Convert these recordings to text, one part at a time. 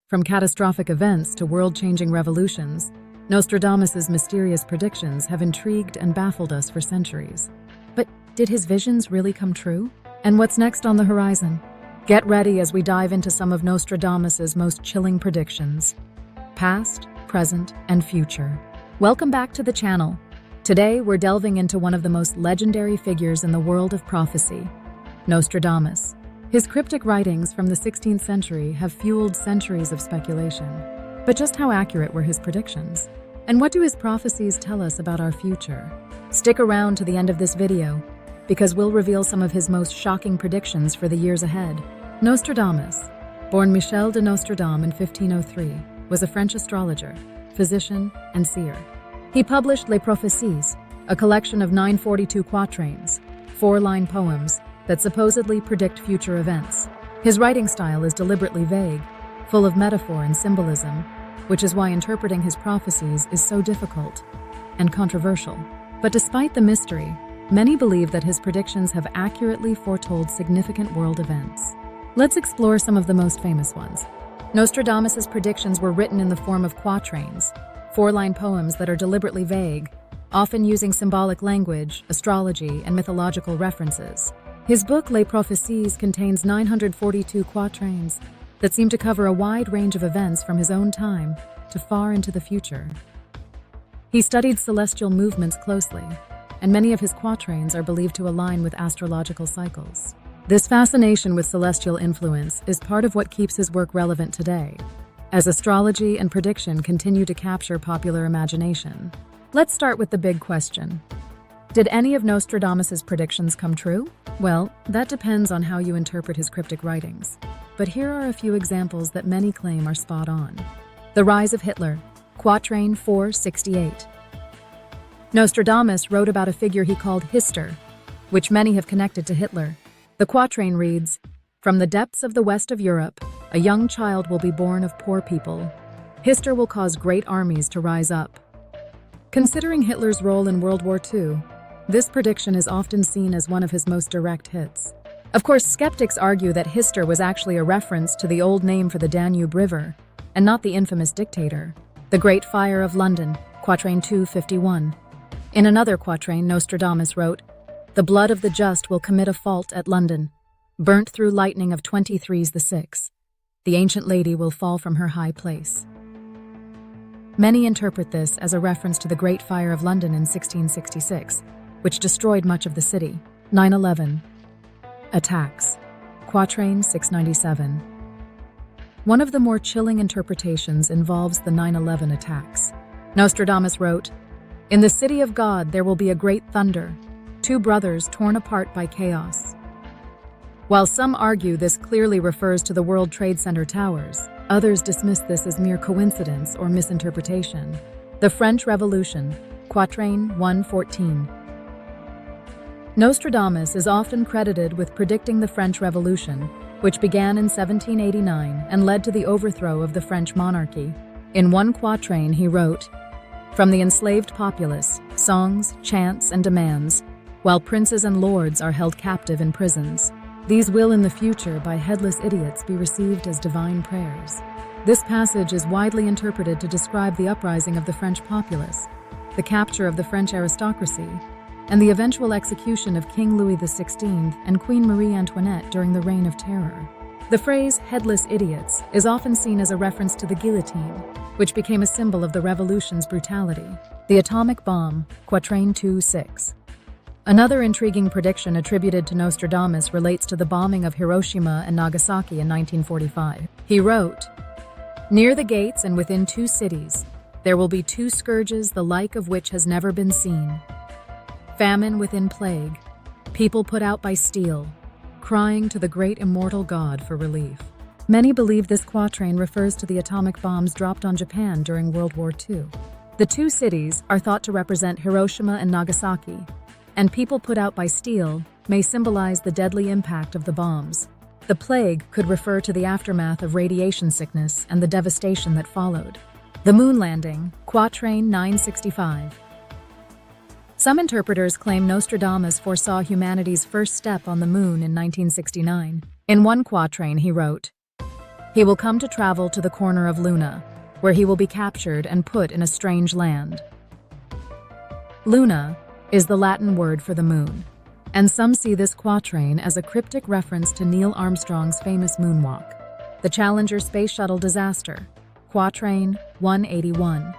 From catastrophic events to world-changing revolutions, Nostradamus's mysterious predictions have intrigued and baffled us for centuries. But did his visions really come true? And what's next on the horizon? Get ready as we dive into some of Nostradamus's most chilling predictions. Past, present, and future. Welcome back to the channel. Today, we're delving into one of the most legendary figures in the world of prophecy, Nostradamus. His cryptic writings from the 16th century have fueled centuries of speculation. But just how accurate were his predictions? And what do his prophecies tell us about our future? Stick around to the end of this video, because we'll reveal some of his most shocking predictions for the years ahead. Nostradamus, born Michel de Nostradamus in 1503, was a French astrologer, physician, and seer. He published Les Prophecies, a collection of 942 quatrains, 4-line poems that supposedly predict future events. His writing style is deliberately vague, full of metaphor and symbolism, which is why interpreting his prophecies is so difficult and controversial. But despite the mystery, many believe that his predictions have accurately foretold significant world events. Let's explore some of the most famous ones. Nostradamus's predictions were written in the form of quatrains, 4-line poems that are deliberately vague, often using symbolic language, astrology, and mythological references. His book Les Prophecies contains 942 quatrains that seem to cover a wide range of events from his own time to far into the future. He studied celestial movements closely, and many of his quatrains are believed to align with astrological cycles. This fascination with celestial influence is part of what keeps his work relevant today, as astrology and prediction continue to capture popular imagination. Let's start with the big question. Did any of Nostradamus's predictions come true? Well, that depends on how you interpret his cryptic writings. But here are a few examples that many claim are spot on. The Rise of Hitler, Quatrain 468. Nostradamus wrote about a figure he called Hister, which many have connected to Hitler. The quatrain reads, "From the depths of the west of Europe, a young child will be born of poor people. Hister will cause great armies to rise up." Considering Hitler's role in World War II, this prediction is often seen as one of his most direct hits. Of course, skeptics argue that Hister was actually a reference to the old name for the Danube River, and not the infamous dictator. The Great Fire of London, Quatrain 251. In another quatrain, Nostradamus wrote, "The blood of the just will commit a fault at London, burnt through lightning of 23's the 6. The ancient lady will fall from her high place." Many interpret this as a reference to the Great Fire of London in 1666, which destroyed much of the city. 9/11. Attacks. Quatrain 697. One of the more chilling interpretations involves the 9/11 attacks. Nostradamus wrote, "In the city of God there will be a great thunder, 2 brothers torn apart by chaos." While some argue this clearly refers to the World Trade Center towers, others dismiss this as mere coincidence or misinterpretation. The French Revolution, Quatrain 114. Nostradamus is often credited with predicting the French Revolution, which began in 1789 and led to the overthrow of the French monarchy. In one quatrain he wrote, "From the enslaved populace, songs, chants, and demands, while princes and lords are held captive in prisons. These will in the future by headless idiots be received as divine prayers." This passage is widely interpreted to describe the uprising of the French populace, the capture of the French aristocracy, and the eventual execution of King Louis XVI and Queen Marie Antoinette during the Reign of Terror. The phrase "headless idiots" is often seen as a reference to the guillotine, which became a symbol of the revolution's brutality. The atomic bomb, Quatrain 2-6. Another intriguing prediction attributed to Nostradamus relates to the bombing of Hiroshima and Nagasaki in 1945. He wrote, "Near the gates and within 2 cities, there will be 2 scourges the like of which has never been seen. Famine within plague, people put out by steel, crying to the great immortal God for relief." Many believe this quatrain refers to the atomic bombs dropped on Japan during World War II. The 2 cities are thought to represent Hiroshima and Nagasaki, and people put out by steel may symbolize the deadly impact of the bombs. The plague could refer to the aftermath of radiation sickness and the devastation that followed. The moon landing, Quatrain 965. Some interpreters claim Nostradamus foresaw humanity's first step on the moon in 1969. In one quatrain he wrote, He will come to travel to the corner of Luna, where he will be captured and put in a strange land. Luna is the Latin word for the moon, and some see this quatrain as a cryptic reference to Neil Armstrong's famous moonwalk. The Challenger space shuttle disaster, quatrain 181.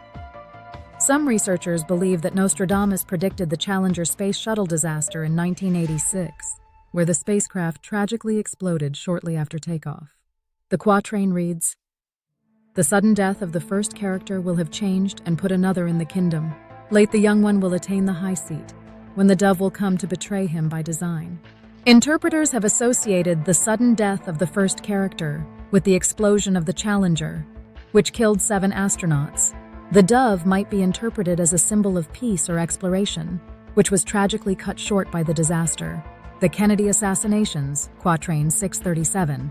Some researchers believe that Nostradamus predicted the Challenger space shuttle disaster in 1986, where the spacecraft tragically exploded shortly after takeoff. The quatrain reads, "The sudden death of the first character will have changed and put another in the kingdom. Late the young one will attain the high seat, when the dove will come to betray him by design." Interpreters have associated the sudden death of the first character with the explosion of the Challenger, which killed 7 astronauts. The dove might be interpreted as a symbol of peace or exploration, which was tragically cut short by the disaster. The Kennedy assassinations, quatrain 637.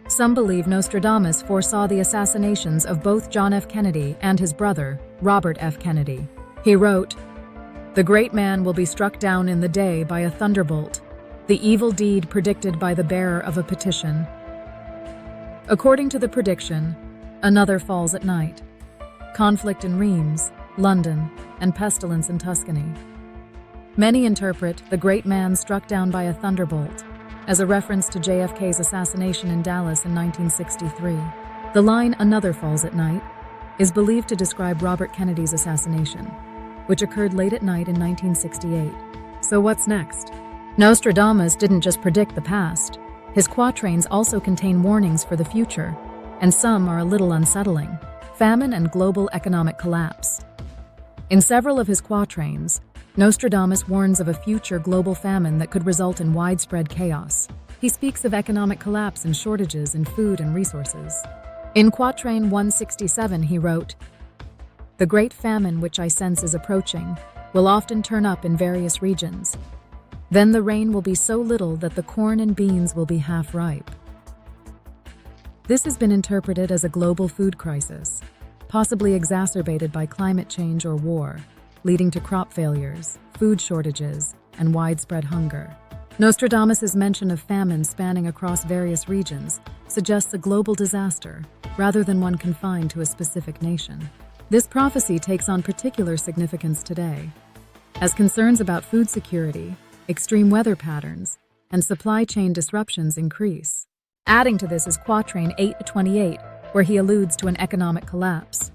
Some believe Nostradamus foresaw the assassinations of both John F. Kennedy and his brother, Robert F. Kennedy. He wrote, "The great man will be struck down in the day by a thunderbolt, the evil deed predicted by the bearer of a petition." According to the prediction, another falls at night. Conflict in Reims, London, and pestilence in Tuscany. Many interpret the great man struck down by a thunderbolt as a reference to JFK's assassination in Dallas in 1963. The line "another falls at night" is believed to describe Robert Kennedy's assassination, which occurred late at night in 1968. So what's next? Nostradamus didn't just predict the past. His quatrains also contain warnings for the future, and some are a little unsettling. Famine and global economic collapse. In several of his quatrains, Nostradamus warns of a future global famine that could result in widespread chaos. He speaks of economic collapse and shortages in food and resources. In quatrain 167 he wrote, "The great famine which I sense is approaching will often turn up in various regions. Then the rain will be so little that the corn and beans will be half ripe." This has been interpreted as a global food crisis, possibly exacerbated by climate change or war, leading to crop failures, food shortages, and widespread hunger. Nostradamus' mention of famine spanning across various regions suggests a global disaster, rather than one confined to a specific nation. This prophecy takes on particular significance today, as concerns about food security, extreme weather patterns, and supply chain disruptions increase. Adding to this is quatrain 828, where he alludes to an economic collapse.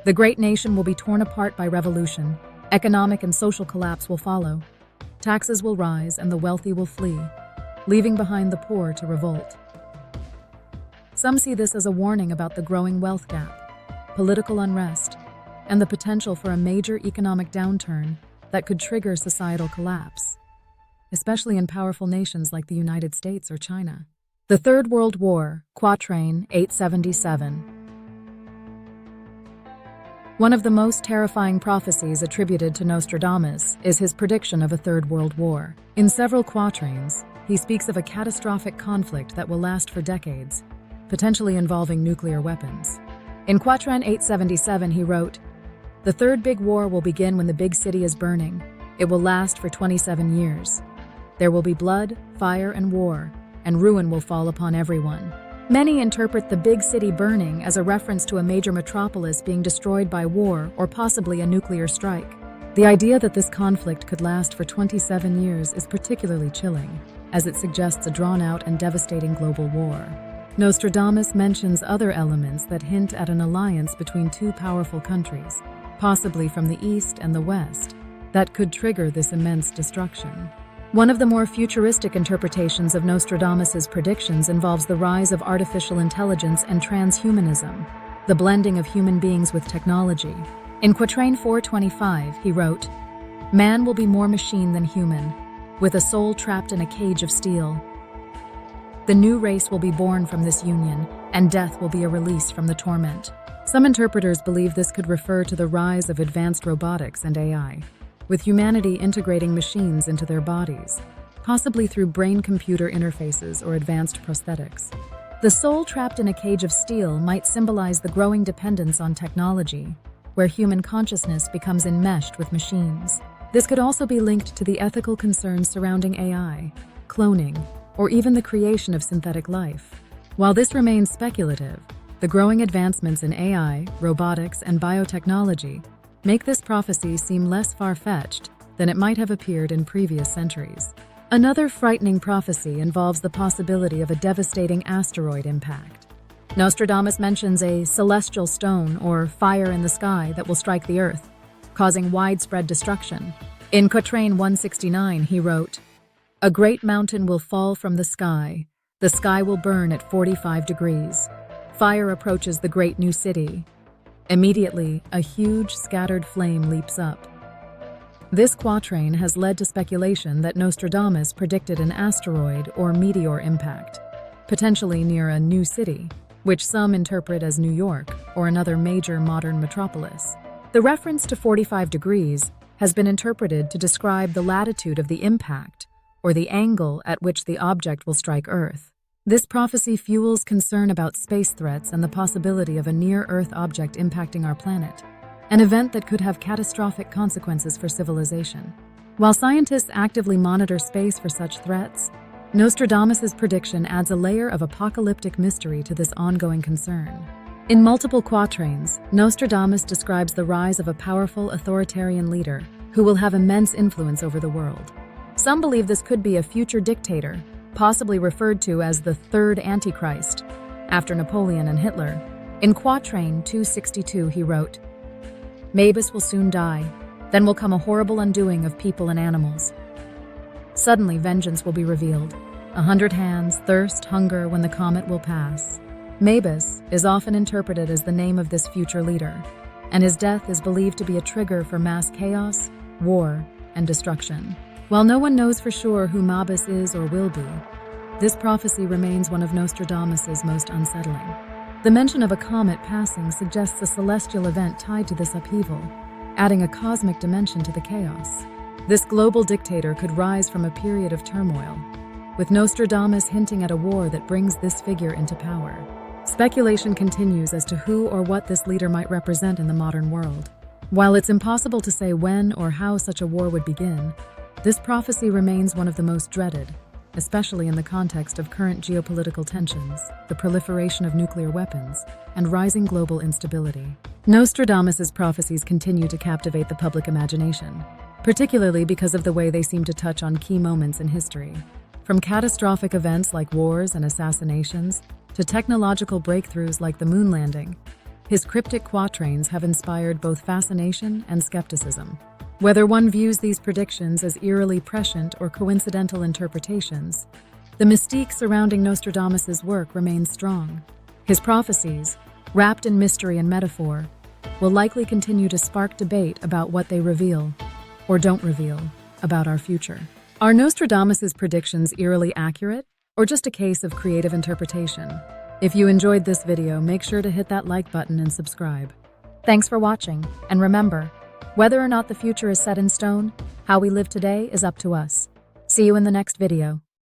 The great nation will be torn apart by revolution. Economic and social collapse will follow. Taxes will rise and the wealthy will flee, leaving behind the poor to revolt. Some see this as a warning about the growing wealth gap, political unrest, and the potential for a major economic downturn that could trigger societal collapse, especially in powerful nations like the United States or China. The Third World War, quatrain 877. One of the most terrifying prophecies attributed to Nostradamus is his prediction of a Third World War. In several quatrains, he speaks of a catastrophic conflict that will last for decades, potentially involving nuclear weapons. In quatrain 877 he wrote, "The third big war will begin when the big city is burning. It will last for 27 years. There will be blood, fire, and war, and ruin will fall upon everyone." Many interpret the big city burning as a reference to a major metropolis being destroyed by war or possibly a nuclear strike. The idea that this conflict could last for 27 years is particularly chilling, as it suggests a drawn-out and devastating global war. Nostradamus mentions other elements that hint at an alliance between two powerful countries, possibly from the East and the West, that could trigger this immense destruction. One of the more futuristic interpretations of Nostradamus' predictions involves the rise of artificial intelligence and transhumanism, the blending of human beings with technology. In quatrain 425, he wrote, "Man will be more machine than human, with a soul trapped in a cage of steel. The new race will be born from this union, and death will be a release from the torment." Some interpreters believe this could refer to the rise of advanced robotics and AI, with humanity integrating machines into their bodies, possibly through brain-computer interfaces or advanced prosthetics. The soul trapped in a cage of steel might symbolize the growing dependence on technology, where human consciousness becomes enmeshed with machines. This could also be linked to the ethical concerns surrounding AI, cloning, or even the creation of synthetic life. While this remains speculative, the growing advancements in AI, robotics, and biotechnology make this prophecy seem less far-fetched than it might have appeared in previous centuries. Another frightening prophecy involves the possibility of a devastating asteroid impact. Nostradamus mentions a celestial stone or fire in the sky that will strike the Earth, causing widespread destruction. In Quatrain 169, he wrote, "A great mountain will fall from the sky will burn at 45 degrees. Fire approaches the great new city. Immediately, a huge scattered flame leaps up." This quatrain has led to speculation that Nostradamus predicted an asteroid or meteor impact, potentially near a new city, which some interpret as New York or another major modern metropolis. The reference to 45 degrees has been interpreted to describe the latitude of the impact or the angle at which the object will strike Earth. This prophecy fuels concern about space threats and the possibility of a near-Earth object impacting our planet, an event that could have catastrophic consequences for civilization. While scientists actively monitor space for such threats, Nostradamus' prediction adds a layer of apocalyptic mystery to this ongoing concern. In multiple quatrains, Nostradamus describes the rise of a powerful authoritarian leader who will have immense influence over the world. Some believe this could be a future dictator, possibly referred to as the Third Antichrist, after Napoleon and Hitler. In Quatrain 262, he wrote, "Maebus will soon die, then will come a horrible undoing of people and animals. Suddenly vengeance will be revealed. 100 hands, thirst, hunger when the comet will pass." Maebus is often interpreted as the name of this future leader, and his death is believed to be a trigger for mass chaos, war, and destruction. While no one knows for sure who Maebus is or will be, this prophecy remains one of Nostradamus' most unsettling. The mention of a comet passing suggests a celestial event tied to this upheaval, adding a cosmic dimension to the chaos. This global dictator could rise from a period of turmoil, with Nostradamus hinting at a war that brings this figure into power. Speculation continues as to who or what this leader might represent in the modern world. While it's impossible to say when or how such a war would begin, this prophecy remains one of the most dreaded, especially in the context of current geopolitical tensions, the proliferation of nuclear weapons, and rising global instability. Nostradamus' prophecies continue to captivate the public imagination, particularly because of the way they seem to touch on key moments in history. From catastrophic events like wars and assassinations to technological breakthroughs like the moon landing, his cryptic quatrains have inspired both fascination and skepticism. Whether one views these predictions as eerily prescient or coincidental interpretations, the mystique surrounding Nostradamus' work remains strong. His prophecies, wrapped in mystery and metaphor, will likely continue to spark debate about what they reveal, or don't reveal, about our future. Are Nostradamus' predictions eerily accurate, or just a case of creative interpretation? If you enjoyed this video, make sure to hit that like button and subscribe. Thanks for watching, and remember, whether or not the future is set in stone, how we live today is up to us. See you in the next video.